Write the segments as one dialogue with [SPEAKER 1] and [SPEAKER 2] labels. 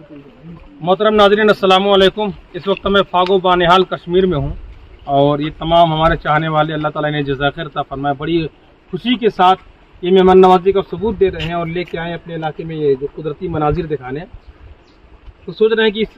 [SPEAKER 1] मोहतरम नाज़रीन, अस्सलामु अलैकुम। इस वक्त मैं फागो बानिहाल कश्मीर में हूँ और ये तमाम हमारे चाहने वाले अल्लाह ताला ने जज़ाखैर अता फरमाए बड़ी खुशी के साथ ये मेहमान नवाजी का सबूत दे रहे हैं और लेके आए अपने इलाके में ये जो कुदरती मनाजिर दिखाने। तो सोच रहे हैं कि इस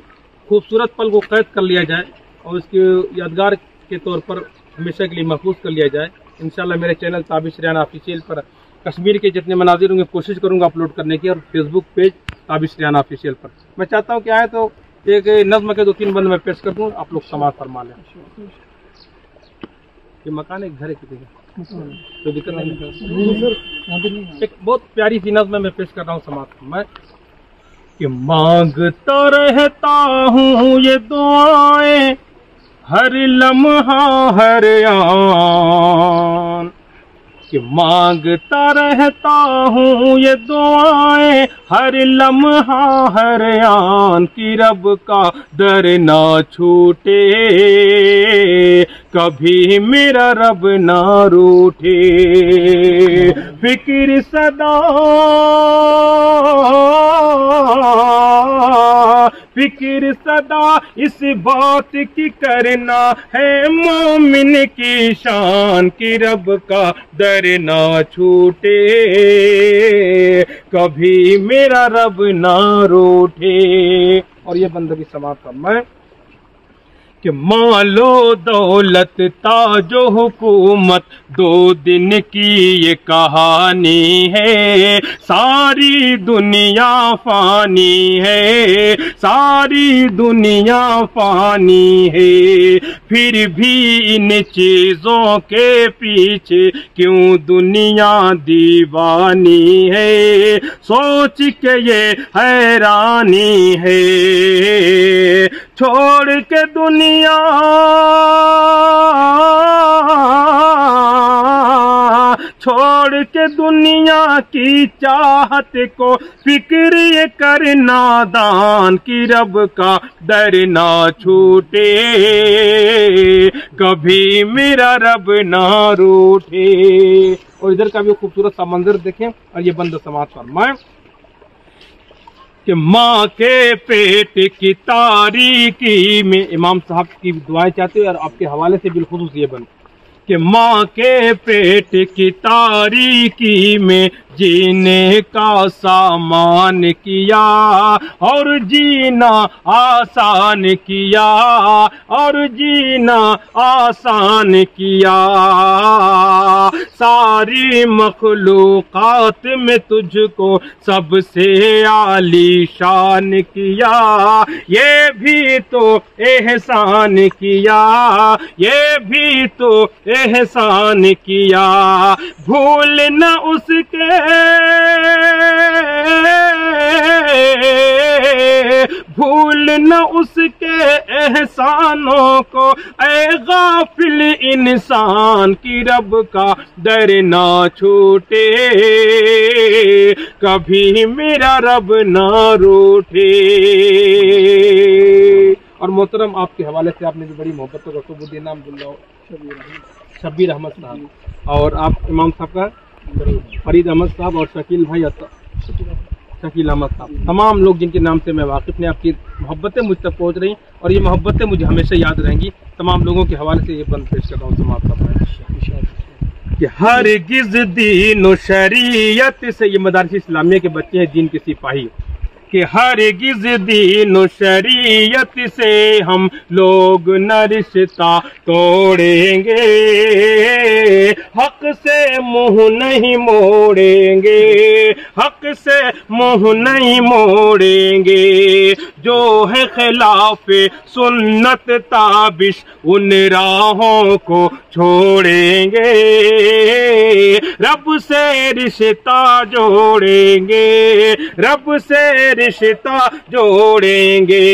[SPEAKER 1] खूबसूरत पल को कैद कर लिया जाए और इसके यादगार के तौर पर हमेशा के लिए महफूज कर लिया जाए। इंशाल्लाह मेरे चैनल ताबिश रियान ऑफिशियल पर कश्मीर के जितने मनाजिर होंगे कोशिश करूंगा अपलोड करने की, और Facebook page Tabish Riyan official पर। मैं चाहता हूँ कि आए तो एक नज़्म के 2-3 बंद मैं पेश कर दूँ, आप लोग समाज फरमा लें। ये मकान एक घर है किसी का, तो दिक्कत नहीं। एक बहुत प्यारी सी नज़्म मैं पेश कर रहा हूँ समाज को मैं, कि मांगता रहता हूँ ये दुआएं हर लम्हा हर आन, कि मांगता रहता हूँ ये दुआएं हर लम्हा हर आन, कि रब का दर ना छूटे कभी मेरा रब ना रूठे। फिक्र सदा फिक्र सदा इस बात की करना है मोमिन की शान, कि रब का दर ना छूटे कभी मेरा रब ना रूठे। और ये बंदगी समाप्त फरमाए कि मालो दौलत ताजो हुकूमत 2 दिन की ये कहानी है, सारी दुनिया फानी है, सारी दुनिया फानी है। फिर भी इन चीजों के पीछे क्यों दुनिया दीवानी है, सोच के ये हैरानी है। छोड़ के दुनिया छोड़ के दुनिया की चाहत को फिक्र ये करना दान, कि रब का दर ना छूटे कभी मेरा रब ना रूठे। और इधर का भी खूबसूरत सा मंजर देखें और ये बंद समाज फरमाए कि माँ के पेट की तारीकी में, इमाम साहब की दुआएं चाहते हैं और आपके हवाले से बिलखुसूस ये बंद, कि माँ के पेट की तारीकी में जीने का सामान किया और जीना आसान किया, और जीना आसान किया। सारी मखलूकात में तुझको सबसे आलीशान किया, ये भी तो एहसान किया, ये भी तो एहसान किया। भूल न उसके भूल न उसके एहसानों को ऐ गाफिल इंसान, की रब का दर ना छूटे कभी मेरा रब ना रूठे। और मोहतरम आपके हवाले से आपने भी बड़ी मोहब्बतों का सबूत दिया, नाम शब्बीर अहमद साहब, और आप इमाम साहब का फरीद अहमद साहब और शकील भाई शकील अहमद साहब, तमाम लोग जिनके नाम से मैं वाकिफ ने, आपकी मोहब्बतें मुझ तक पहुँच रही और ये मोहब्बतें मुझे हमेशा याद रहेंगी। तमाम लोगों के हवाले से ये बंद पेश कर रहा हूँ समाप्त कि हरगिज़ दीन और शरीयत से, ये मदारिस इस्लामिया के बच्चे हैं दीन के सिपाही, कि हरगिज़ दीन और शरीयत से हम लोग न रिश्ता तोड़ेंगे, हक से मुंह नहीं मोड़ेंगे, हक से मुंह नहीं मोड़ेंगे। जो है खिलाफ सुन्नत ताबिश उन राहों को छोड़ेंगे, रब से रिश्ता जोड़ेंगे, रब से रिश्ता जोड़ेंगे।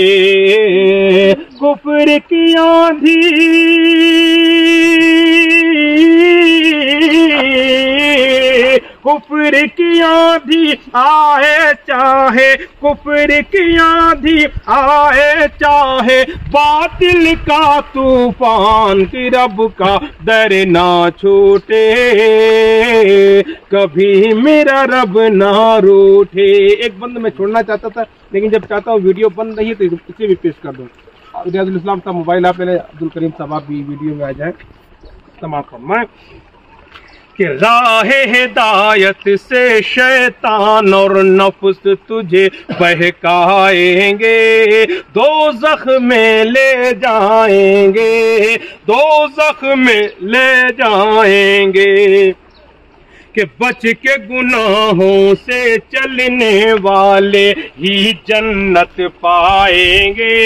[SPEAKER 1] कुफ्र की आंधी कुफ्र की आंधी आए चाहे, कुफ्र की आंधी आए चाहे, बातिल का तूफान की रब का दर ना छूटे, कभी मेरा रब ना रूठे। एक बंद मैं छोड़ना चाहता था, लेकिन जब चाहता हूँ वीडियो बंद नहीं है तो इसे भी पेश कर दूँ। रियाजुल इस्लाम साहब मोबाइल आप पहले, अब्दुल करीम साहब आप भी वीडियो में आ जाए। तमाम फरमाए कि राहे हिदायत से शैतान और नफ्स तुझे बहकाएंगे, दोज़ख में ले जाएंगे, दोज़ख में ले जाएंगे। कि बच के गुनाहों से चलने वाले ही जन्नत पाएंगे,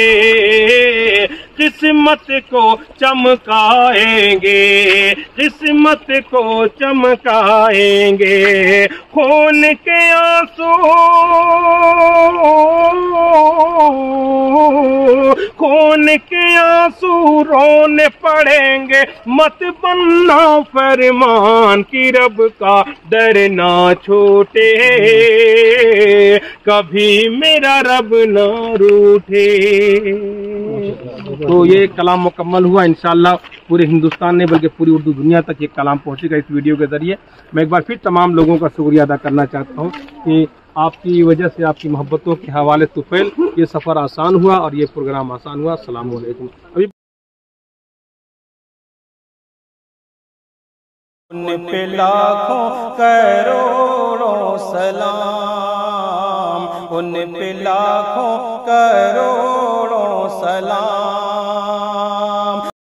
[SPEAKER 1] किस्मत को चमकाएंगे, किस्मत को चमकाएंगे। खून के आंसू, खून के आंसू रोने पड़ेंगे, मत बनना फरमान की रब का डर ना छोटे, कभी मेरा रब ना रूठे। तो ये कलाम मुकम्मल हुआ। इंशाअल्लाह पूरे हिंदुस्तान ने बल्कि पूरी उर्दू दुनिया तक ये कलाम पहुंचेगा इस वीडियो के जरिए। मैं एक बार फिर तमाम लोगों का शुक्रिया अदा करना चाहता हूँ कि आपकी वजह से, आपकी मोहब्बतों के हवाले तुफैल ये सफ़र आसान हुआ और ये प्रोग्राम आसान हुआ। अस्सलाम वालेकुम। अभी
[SPEAKER 2] उन पे लाखों करोड़ों सलाम, उन पे लाखों करोड़ों सलाम।